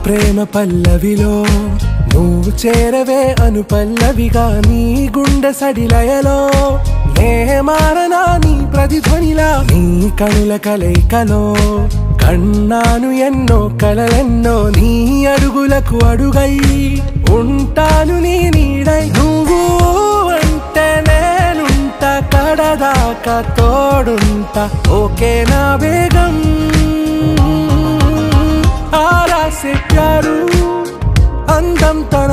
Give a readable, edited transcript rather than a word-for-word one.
ప్రేమ పల్లవిలో నువ్వు చేరవే అను పల్లవిగా నీ గుండె సడిలయలో నే మారనా నీ ప్రతిధ్వనిలా నీ కనుల కలయికలో కన్నాను ఎన్నో కలలెన్నో నీ అడుగులకు అడుగై ఉంటాను నీ నీడై నువ్వు అంటే నేనుంట కడదాకా తోడుంటా ఓకే నా బేగం ఆరా से प्यारू అందం తన